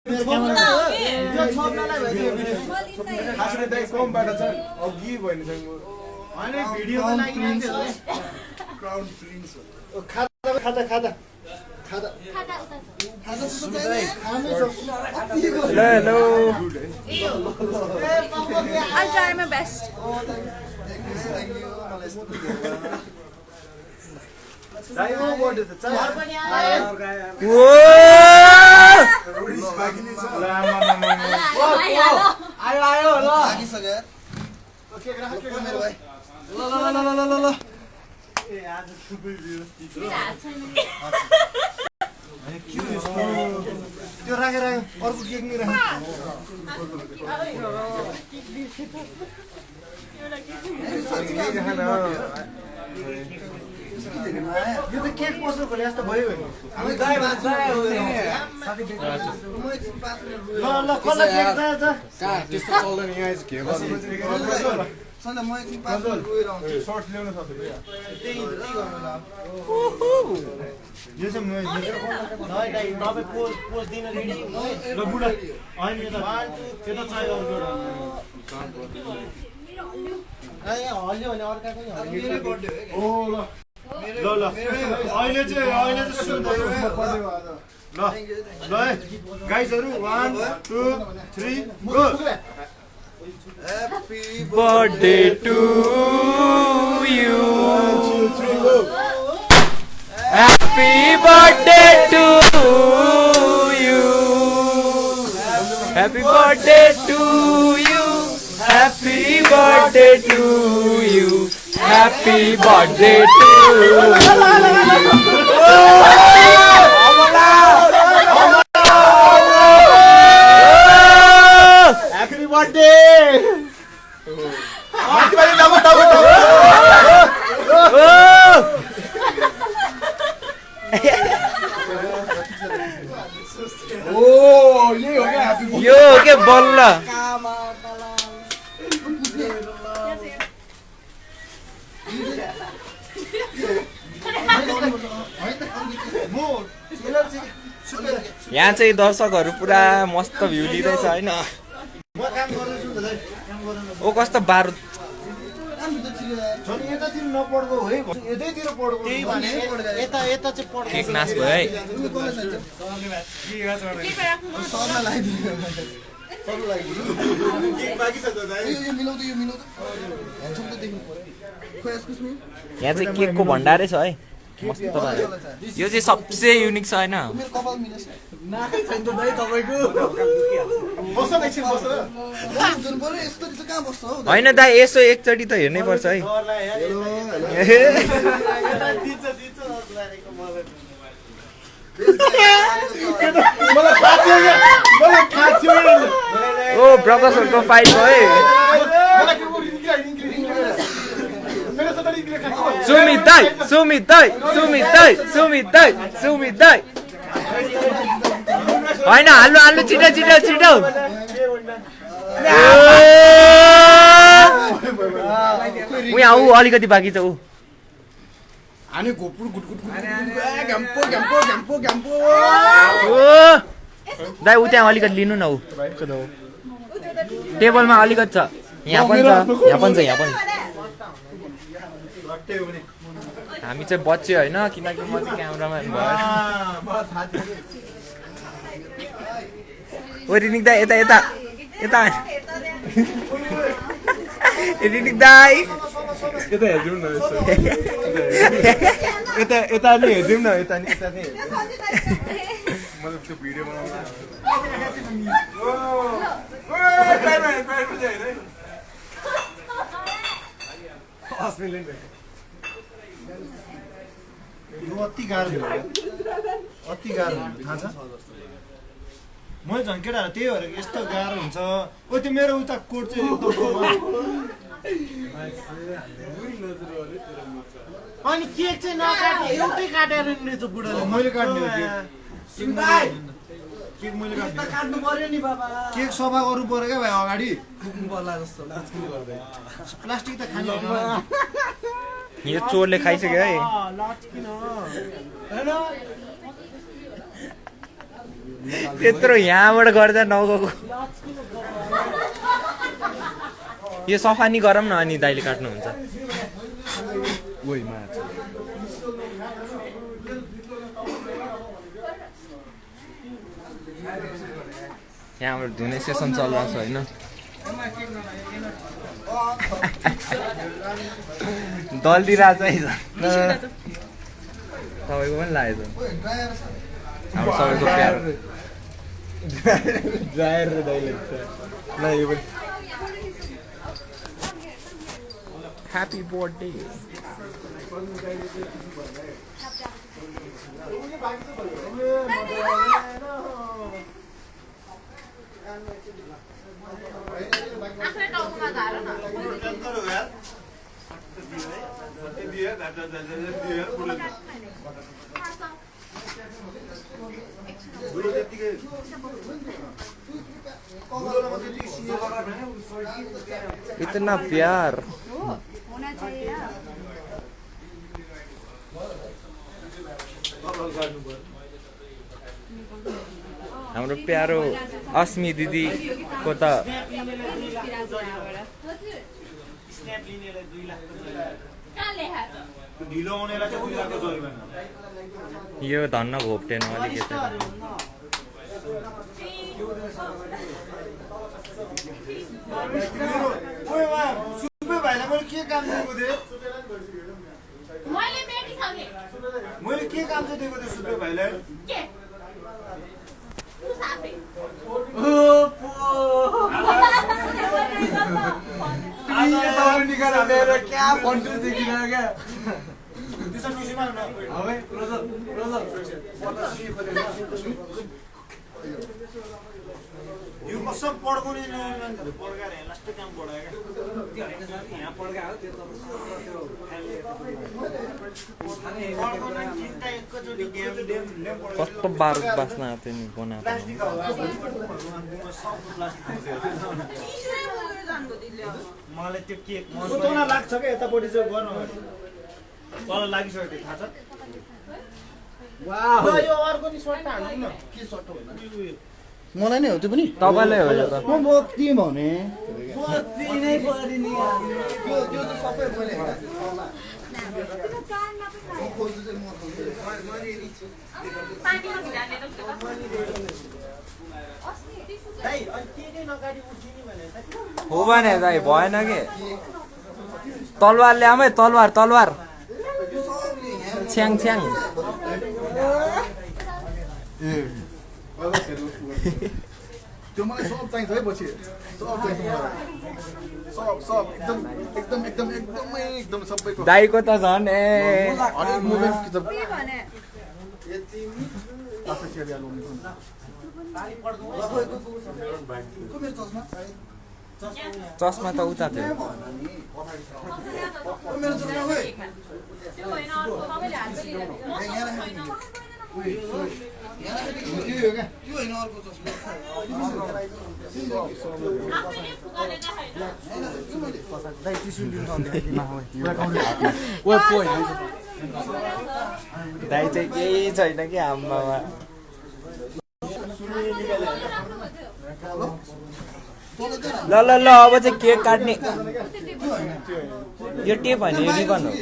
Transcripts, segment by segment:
I'll try my best. त्यो राखेर अर्को केक नि राख यो त केक पसल खोले जस्तो भयो ल ल कसलाई केक चाहिन्छ कहाँ त्यस्तो चल्दैन यहाँ चाहिँ के गर्नु सन्डे म एकछिन 5 मिनेट गएर आउँछु सर्ट ल्याउन सक्छु त्यही गर्नु ल यो चाहिँ म दाइ तपाईँ पोज दिन रेडी ल बुढा होइन यो त चाहियो हल्यो भने अर्काको मेरो बर्थडे ओ ल ल अहिले चाहिँ सुन्दै ल ल गाइजहरु 1 2 3 go Happy birthday to you. Happy birthday to you. Happy birthday to you. Happy birthday to you. Happy birthday to you. Happy birthday! यो के बल्ल यहाँ चाहिँ दर्शकहरू पुरा मस्त भ्यू लिइरहेछ हैन म काम गर्दैछु त दाइ काम गर्न ओ कस्तो बारुद छन् यतातिर नपड्को है यतैतिर पड्को त्यही भने यता यता चाहिँ पढ्नु केक नाश भयो है सरलाई लगाइदिनु सरलाई लगाइदिनु केक बाँकी छ त दाइ यो मिलाउँदै यो मिलाउँदै ह्यान्डसम त देख्नु पर्यो खोइ एक्सक्युज मी यहाँ चाहिँ केकको भण्डारै छ है मस्त भयो यो चाहिँ सबसे युनिक छ हैन मेरो कपाल मिलेछ नाकै छैन त दाइ तपाईको बस एकछिन बस जुन पर्यो यस्तो चाहिँ कहाँ बस्छ हौ हैन दाइ यसो एकचोटि त हेर्नै पर्छ है ओ ब्रदर्सहरुको फाइट भयो है सुमित दाइ हैन हाल्नु छिटो उहाँ ऊ अलिकति बाँकी छ ऊ अनि घोपुर गुटगुट घ्याम्पो दाइ ऊ त्यहाँ अलिकति लिनु न ऊ टेबलमा अलिकति छ यहाँ पनि छ हामी चाहिँ बच्यो होइन किनकि म चाहिँ क्यामेराम्यान भयो ओ रिनिक दाइ यता रिनिक दाइ यता हेर्दिउँ न यता नि हेर्दिउँ न यता नि मतलब त्यो भिडियो बनाउनु यो अति गाह्रो भयो अति गाह्रो थाहा छ म झन् केटाहरू त्यही भएर यस्तो गाह्रो हुन्छ ओ त्यो मेरो उता कोट चाहिँ अनि केक चाहिँ नकाटे एउटै काटेर रहेछ बुढाले मैले काट्ने हो केक मैले काट्नु पर्यो नि बाबा केक सफा गर्नु पर्यो क्या भाइ अगाडि कुकुम पर्ला जस्तो प्लास्टिक त खानु यो चोरले खाइसक्यो है लटकिन हैन त्यत्रो यहाँबाट गर्दा नगएको यो सफा नि गरौँ न अनि दाइले काट्नुहुन्छ यहाँबाट धुने सेसन चलिरहेको छ होइन दल्दिरहेको छ है तपाईँको पनि लागेको छ हाम्रो सबैको प्यारो ड्रायर र दाइले ल यो पनि ह्याप्पी बर्थडे इतना प्यार होना चाहिए हाम्रो प्यारो अस्मी दिदीको त ढिलो आउनेलाई चाहिँ 2 लाखको जरिवाना यो धन्न घोप्टेन अलिकति ओए वा सुब्बे भाइलाई मैले के काम दिएको थिएँ मैले के काम चाहिँ दिएको थिएँ सुब्बे भाइलाई क्या भन्छु देखिन क्या त्यसो खुसीमा यो कसम पड्काउने मान्छेहरू पड्काएर यहाँ लास्ट काम पड्कायो क्या यहाँ पड्कायो त्यो कस्तो बारुद बास्न आएको थियो नि बनाएको मलाई त्यो केक सुताउन लाग्छ क्या यतापट्टि चाहिँ गर्नु तल लागिसक्यो त्यो थाहा छ यो अर्को नि सर्ट हाल्नु न के सर्ट हो मलाई नै हो त्यो पनि तपाईँलाई हो यो त म के भने नै परि नि त्यो त सबै मैले हो भने दाइ भएन कि तलवार ल्याऊ है तलवार तलवार छ्याङ छ्याङ त्यो मलाई सब चाहिन्छ है पछि सब चाहिन्छ सब एकदम एकदम एकदम एकदमै एकदम सबैको दाइको त झन् ए हरेक मुभमेन्ट कि त के भने चस्मा त उता थियो दाइ चाहिँ केही छैन कि आम्मामा ल ल ल अब चाहिँ केक काट्ने यो टेप होइन यो रिबन हो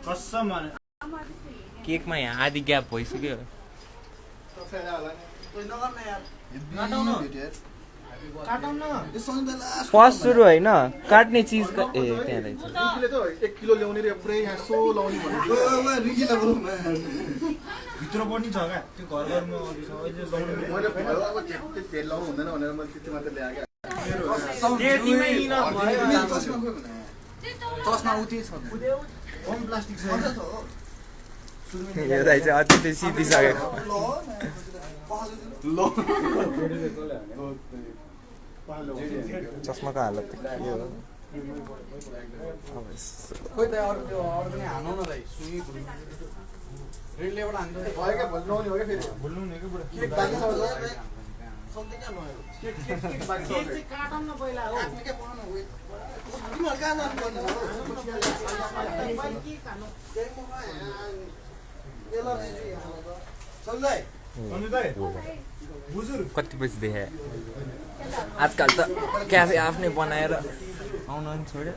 कसम भने केकमा यहाँ आधी ग्याप भइसक्यो फर्स्ट सुरु होइन काट्ने चिज ए त्यहाँ रहेछ 1 किलो ल्याउने रे पुरै यहाँ सो लाउने भनेको भित्र पनि छ क्या त्यो घर घरमा अहिले मैले भयो अब तेल लाउनु हुँदैन भनेर मैले त्यति मात्र ल्याए चस्मा उति छ कम प्लास्टिक छ यो दाइ चाहिँ अति चाहिँ सिधिसकेको चस्माको हालत यो खोइ त अरु त्यो अरु पनि हानौ न दाइ सुई रेललेबाट हान्दै भयो के भुल्नु नि हो के फेरि भुल्नु नि के बुढा के बाकी छ सक्दै क्या नआयो केक चाहिँ काटौँ न पहिला हो काट्ने क्या बनाउनु हो तिमीहरू कहाँ जानुपर्ने हो के खानु सन्जय कति बजी देखे आजकल त क्याफे आफ्नै बनाएर आउन नि छोड्यो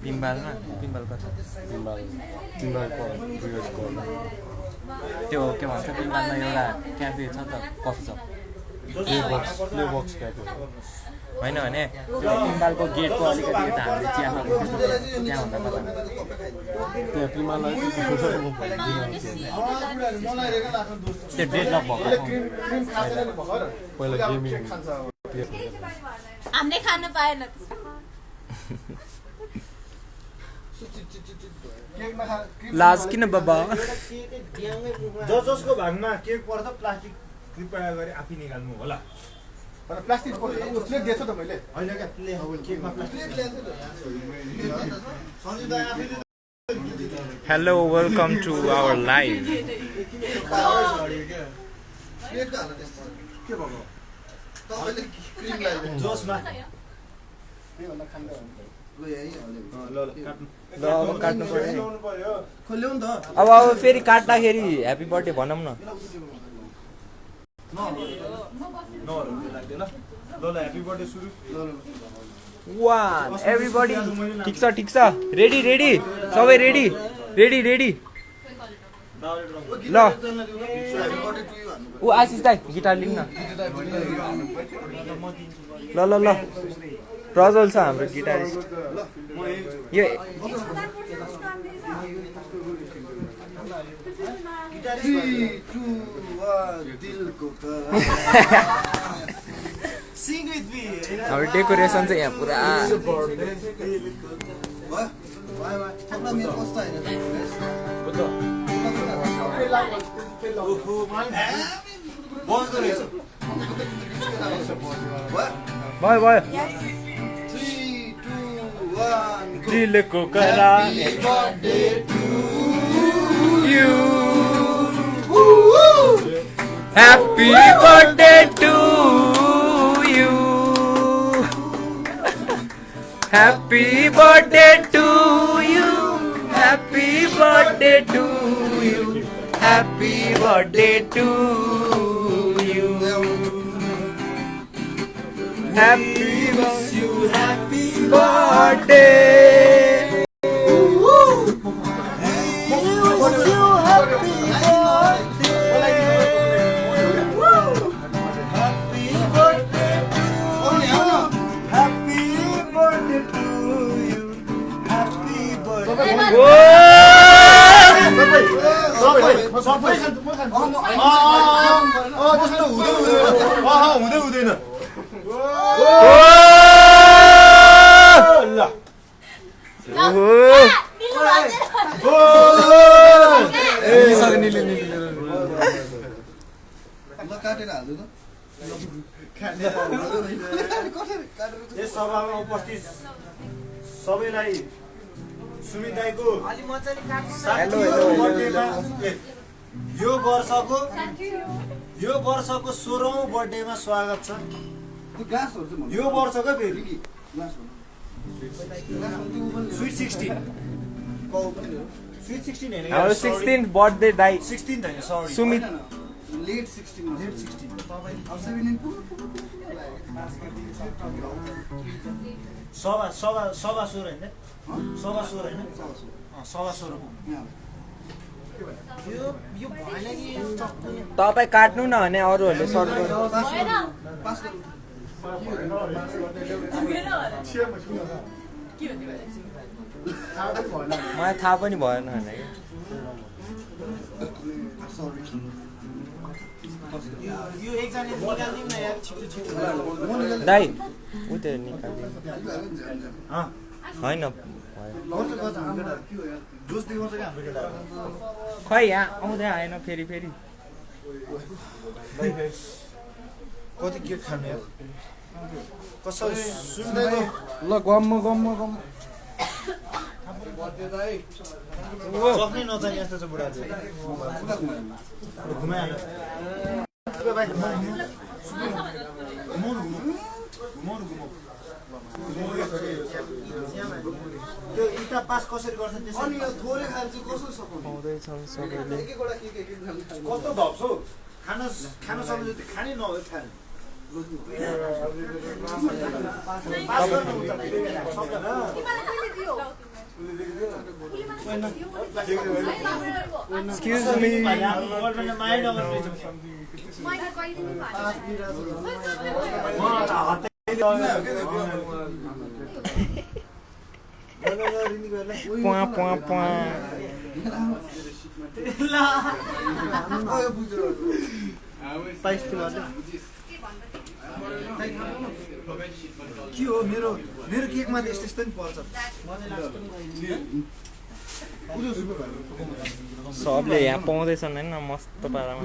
पिम्बालमा पिम्बाल कता त्यो के भन्छ पिम्बालमा एउटा क्याफे छ त कफी सप होइन भने पिम्बालको गेटको अलिकति यता हामीले चिया खाएको त्यहाँ भन्दा कता त्यो डेभलप भएको हामीले खानु पाएन लाज किन बाबा जसको भागमा केक पर्छ प्लास्टिक कृपया गरी आफै निकाल्नु होला तर प्लास्टिक प्लेट दिएछ त मैले होइन क्या केकमा plastic hello welcome to our live plate त हाल्नु त्यसमा के भएको तपाईँले क्रिम लगाइदिनु जोसमा त्योभन्दा खाँदै ल अब काट्नु पर्यो खोल्यौ नि त अब फेरि काट्दाखेरि ह्याप्पी बर्थडे भनौँ न ह्याप्पी बर्थडे सुरु वान एभ्रीबडी ठिक छ रेडी रेडी सबै रेडी रेडी रेडी ल ऊ आशिष दाइ गिटार लिनु न ल ल ल प्रज्वल छ हाम्रो गिटारिस्ट यो हाम्रो डेकोरेसन चाहिँ यहाँ पुरा भयो भयो दिलको करा Happy birthday to you. Happy birthday to you. Happy birthday to you. Happy birthday to you. Happy wish you happy birthday. हुँदैन काटेर हाल्नु त यस सभामा उपस्थित सबैलाई सुमित दाइको यो वर्षको 16औं बर्थडेमा स्वागत छ। यो वर्षको फेरि स्वीट 16 हैन हाम्रो 16th बर्थडे दाइ 16 हैन सरी सुमित लेट 16 अब 17 सभा सोर हैन सभा सोर हैन सभा सोर यो भएन कि तपाईँ काट्नु न भने अरूहरूले सर्भ गर्नु मलाई थाहा पनि भएन भने यो एकजना निकाल्दिउँ न यार छिटो छिटो दाइ उ त्यो निकाल्दिनु होइन खै यहाँ आउँदै आएन फेरि फेरि कति केक खाने यार कसरी सुन्दैको ल गम्म सक्नै नचाहिने जस्तो छ बुढा चाहिँ घुमाइहाल्यो त्यो इटा पास कसरी गर्छ अनि यो थोरै खाएर चाहिँ कसो सकाउने पाउँदैछन् सबैले एक एकवटा के कस्तो धप्छौ खान सक्नु जति खानै नहो खाने पास गर्नु एक्सक्युज मी माया नगर्नु पुआ पुआ पुआ के हो मेरो केकमा त यस्तो यस्तो नि पर्छ सबले यहाँ पाउँदैछन् होइन मस्त पारामा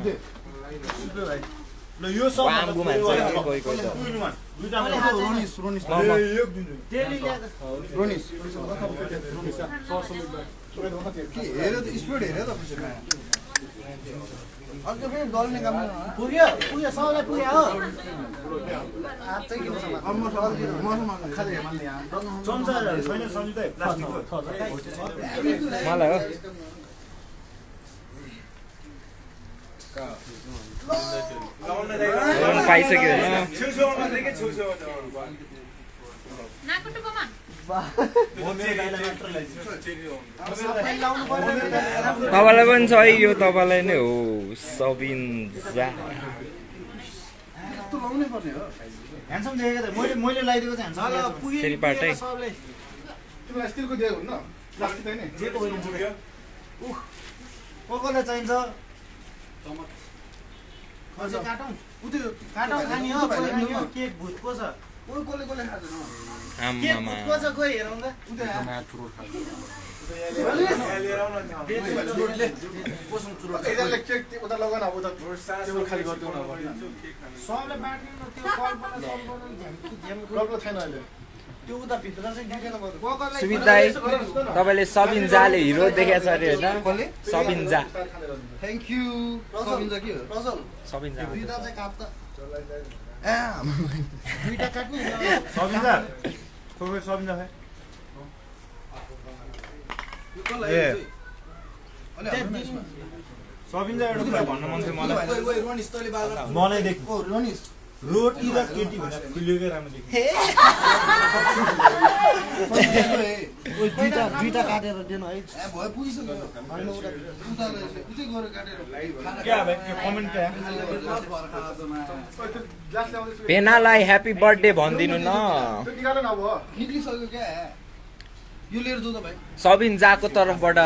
ल यो सब वाम गुमान्छ कोही कोही त रोनिस के हेऱ्यो त स्पिड हेऱ्यो त अर्को फेरि डल्ने काम पुग्यो सबलाई पुग्यो हो खालि हेर्नु यहाँ चम्चाहरू छैन सजिलै प्लास्टिकको मलाई हो पाइसक्यो होइन तपाईँलाई पनि छ है यो तपाईँलाई नै हो सबिन झा लाउनै पर्ने हो ह्यान्डसम देखेको त मैले लगाइदिएको चाहिँ ह्यान्डसम पुग्यो फेरि पार्टै तिमीलाई स्टिलको दिएको हुन्न प्लास्टिक होइन जे को होइन कसलाई चाहिन्छ काटौँ खाने हो केक भुतको छ कसले खाँदैन केक भुतको छ खोइ हेरौँ त यिनीहरूले केक उता लगाउन अब उता टेबल खाली गरिदिउन अब सबले बाँड्नु त्यो कल्पना छैन अहिले त्यो उता भित्र चाहिँ देखेन सुमित दाई तपाईँले सबिन झाले हिरो देखाएको छ अरे होइन सबिन झा थ्याङ्क यू सबिन्जा के हो रजल सबिन झा दुईटा चाहिँ काट्दा दुईटा काट्ने सबिन्जा खोइ सबिन्जा खै ए सबिन्जा एउटा कुरा भन्न मन थियो मलाई मलाई देख्नु रोनिस रोटी र केटी भनेर खुलिएकै राम्रो देख्यो दुईटा काटेर दिनु है भयो पुगिसक्यो क्या भाइ कमेन्ट क्या पेनालाई ह्याप्पी बर्थडे भनिदिनु न निक्लिसक्यो क्या यो लिएर जाउँ त भाइ सबिन झाको तर्फबाट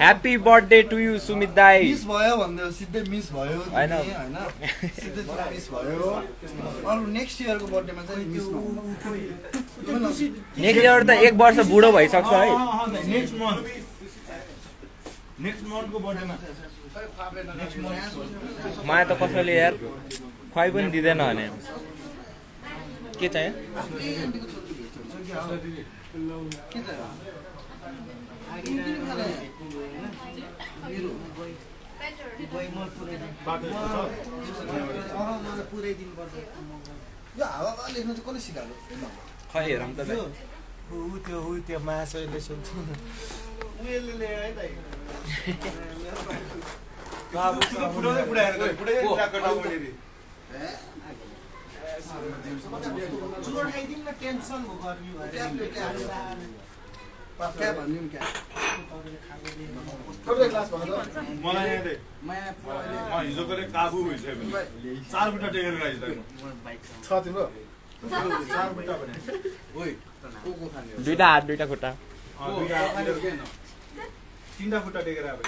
happy birthday to you Sumit दाई मिस भयो भन्दै सिधै मिस भयो होइन सिधै मिस भयो अरू नेक्स्ट इयरको बर्थडेमा चाहिँ मिस नेक्स्ट इयर त 1 वर्ष बुढो भइसक्छ है नेक्स्ट मन्थको बर्थडेमा मलाई त कसैले यार खुवाइ पनि दिँदैन भने के चाहियो के चाहिँ यो हावा लेख्नु चाहिँ कसले सिकाएको खै हेरौँ त त्यो मासुले सुन्छु उयोले है त मलाई हिजोको काबु भइसक्यो 4 बुटा टेकेर राखिदिनु छ तिम्रो दुईटा हात दुईटा खुट्टा तीनटा खुट्टा टेकेर अब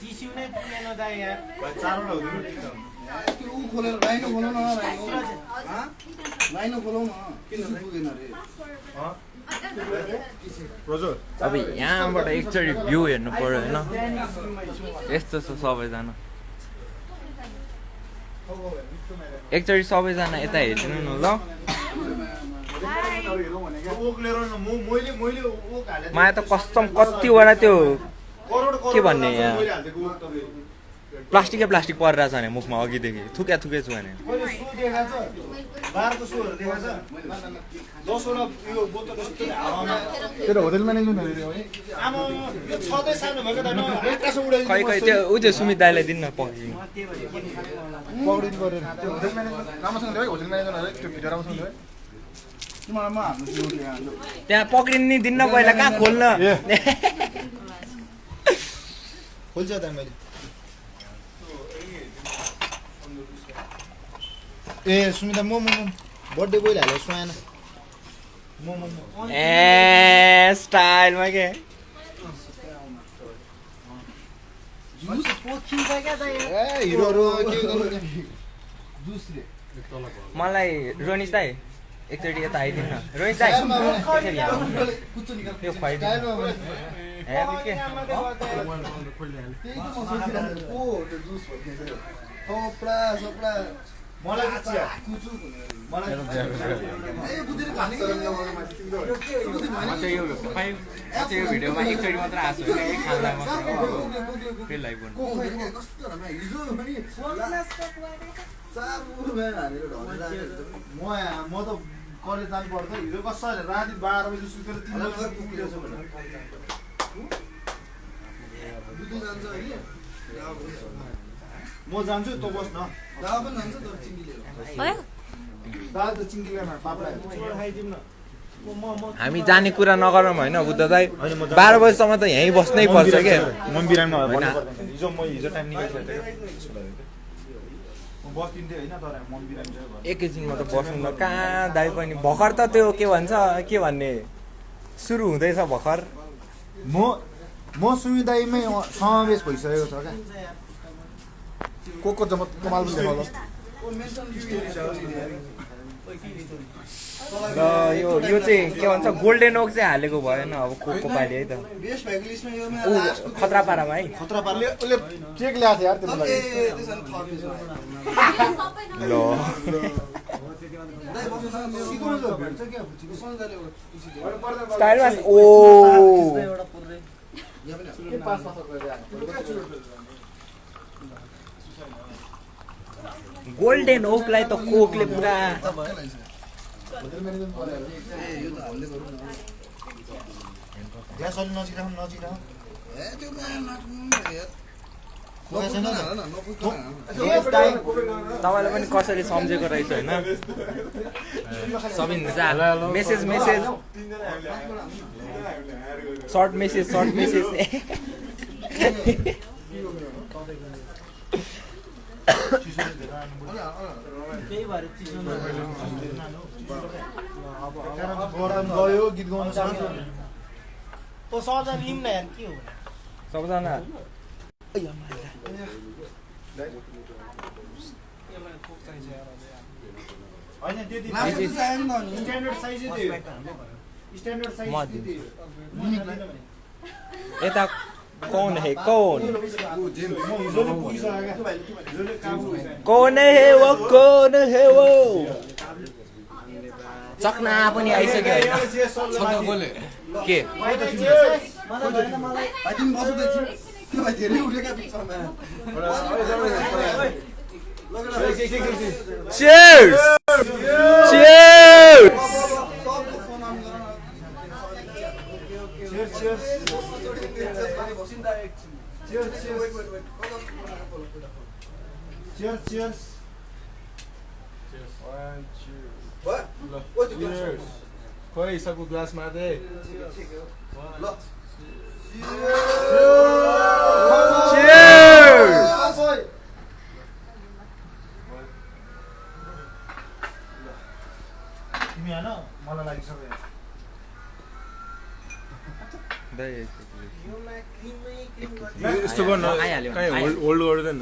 टिस्यु नै पुगेन दाइ यार चारवटा हुँदैन त्यो खोलेर लाइनो खोलाउन लाइनो खोलाउन किन पुगेन रे अब यहाँबाट एकचोटि भ्यू हेर्नु पर्यो होइन यस्तो छ सबैजना एकचोटि सबैजना यता हेरिदिनु न ल ओक लिएर मैले ओक हालेँ मलाई त कस्टम कतिवटा त्यो करोड के भन्ने यहाँ? मैले हालेको ओक तपाईँ प्लास्टिकै प्लास्टिक परिरहेछ भने मुखमा अघिदेखि थुके छु भने मैले सो देखाएको छ 12 को सोहरू देखाएको छ 10 वटा यो बोतल यस्तो हावामा तेरो होटल म्यानेजमेन्ट हो है आमा यो छँदै सानो भएको त आकाश उडाइदिनु खै खै त्यो उ त्यो सुमित दाइलाई दिन्न पक्रिनु पौडिन गरेर त्यो होटल म्यानेजमेन्ट राम्रोसँग ल्याऊ होटल म्यानेजमेन्ट त्यो भिडियो राम्रोसँग ल्याऊ तिमीलाई म हाम्रो त्यो त्यहाँ पक्रिनु नि दिन्न पहिला कहाँ खोल्न खोल्छ त मैले ए सुमिता म बर्थडे बोइल हालेँ सुहान ए स्टाइलमा के ए हिरोहरू के गर्नु मलाई रोनिस दाइ एकचोटि यता आइदिनु न रोनिस दाइ एकचोटि यहाँ त्यो खुवाइदिनु ए के मलाई चिया मलाई यो भिडियोमा एकचोटि मात्र आएको छु एक खाना मात्र फेरि लाइभ गर्नु म त कलेज जानु पर्छ हिजो कसैले राति 12 बजी सुतेर 3 बजी पुगिरहेछ भने म जान्छु तँ बस् न दाल त चिङ्गी ल्याउन पापा खाइदिउँ न हामी जाने कुरा नगरौँ होइन बुद्ध दाइ 12 बजीसम्म त यहीँ बस्नै पर्छ के म बिरामीमा हिजो टाइम निकालिसकेको म बस्दिन्थेँ होइन तर म बिरामी छ एकैछिनमा त बस्नु न कहाँ दाइ पनि भर्खर त त्यो के भन्छ के भन्ने सुरु हुँदैछ भर्खर म सुविधामै समावेश भइसकेको छ क्या को जम्मा कमाल पनि देखाउला र यो चाहिँ के भन्छ गोल्डेन ओक चाहिँ हालेको भएन अब को पाली है त ऊ खतरा पारामा है खतरा पार्ले उसले चेक ल्याएको थियो यार तिम्रो लागि ल स्टाइलमा ओ गोल्डेन ओकलाई त कोकले पुरा ग्यास अलि नजिक राख तपाईँलाई पनि कसरी सम्झेको रहेछ होइन सबिन मेसेज सर्ट मेसेज गयो गीत गाउनु सक्छ सबजना लिउँ न यार के हो सबजना होइन त्यति स्ट्यान्डर्ड साइजै थियो स्ट्यान्डर्ड साइज त्यति यता कौन है कौन कौन है वो चक्ना पनि आइसक्यो होइन के Cheers! Cheers! Cheers. खोइ सबको ग्लास मार्दै Cheers! तिमी हैन मलाई लागिसक्यो यस्तो गर्न कहीँ होल्ड गर्दैन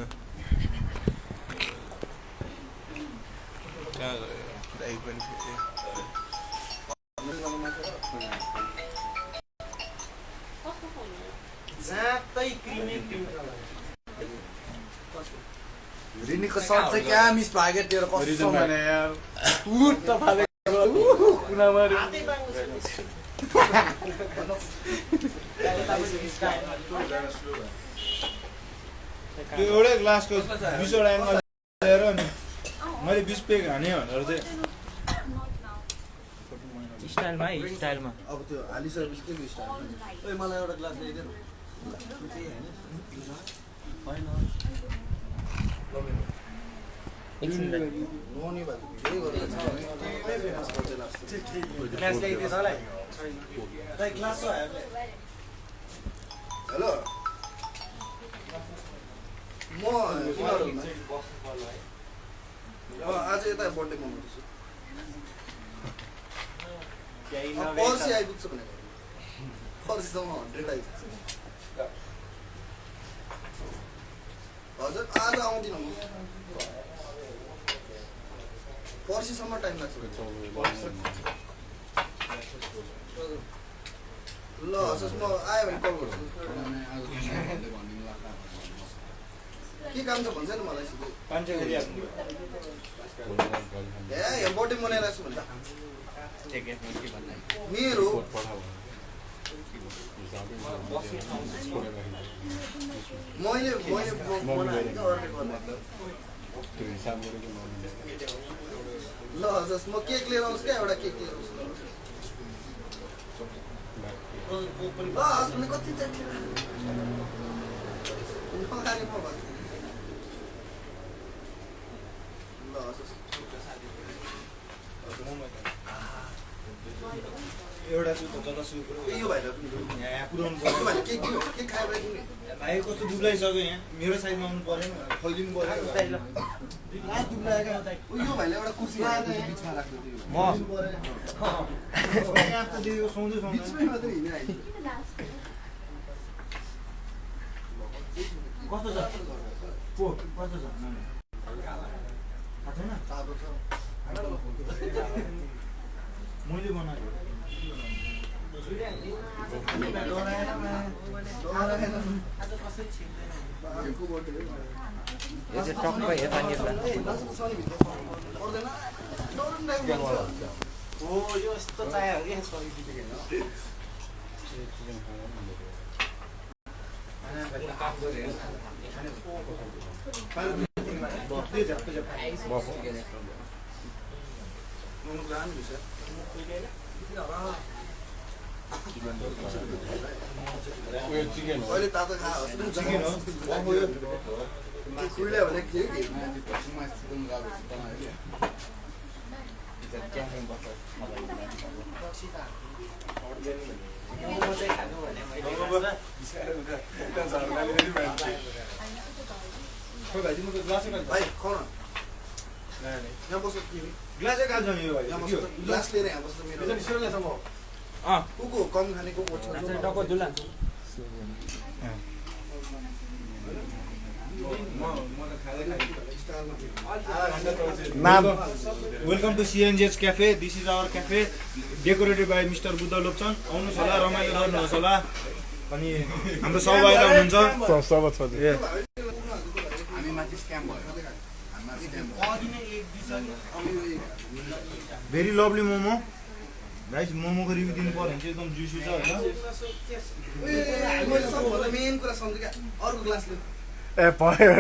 रिनीको सर्ट चाहिँ क्या मिस भाग्यो तेरो कस्तो भने यार टुट त फाले कुना मार्यो त्यो एउटै ग्लासको 20 वटा एङ्गल लिएर अनि मैले 20 पेग हाने भनेर चाहिँ स्टाइलमा है स्टाइलमा अब त्यो हालिसकेपछि के स्टाइल ओइ मलाई एउटा ग्लास ल्याइदे न नोनी भएको भिडियो गरेर ग्लास ल्याइदिएछ होला दाइ ग्लास छ हेलो म आज यता बर्थडे मनाउँदैछु पर्सि आइपुग्छ भनेको पर्सिसम्म 100 आइपुग्छ हजुर आज आउँदिनँ म पर्सिसम्म टाइम लाग्छ ल हस् म आयो भने कल गर्छु के काम छ भन्छ नि मलाई सिधै ए यहाँ बर्थडे मनाइरहेको छु भने मेरो मैले बनाएँ कि अर्कै गर्ने ल हस् म केक लिएर आउँछु क्या एउटा केक लिएर आउँछु ल हस् भने कति चाहिन्छ ल हस् एउटा सुतो जता सुतो यो भाइलाई यहाँ पुऱ्याउनु यो भाइले केक दियो केक खायो भने कुनै भाइ कस्तो दुब्लाइसक्यो यहाँ मेरो साइडमा आउनु परेन फैलिनु पऱ्यो यो भाइले एउटा कुर्सी बिचमा राख्दै थियो म यहाँ त दिएको सुँदै सुँदै बिचमै मात्रै हिँड्ने आइज कस्तो छ कस्तो छ थाहा छैन तातो छ मैले बनाएको यो चाहिँ टक्क यता निर्दा हो यो यस्तो चाहियो कि अहिले तातो खा चिकन हो खुल्यो भने के भाइ खाऊ न यहाँ बस्नु ग्लासै काल्छ नि यो भाइ यहाँ बस्नु ग्लास लिएर यहाँ बस्नु मेरो को कम खानेको टक्क दुला welcome to CNJH cafe this is our cafe decorated by mister Buddha Lopchan आउनुहोस् होला रमाइलो गर्नुहोस् होला अनि हाम्रो सबैलाई हुनुहुन्छ भेरी लभली मोमो गाइस मोमोको रिभ्यू दिनु पर्यो भने चाहिँ एकदम जुसी छ होइन मैले सबभन्दा मेन कुरा सम्झेँ क्या अर्को ग्लास लिनु ए भयो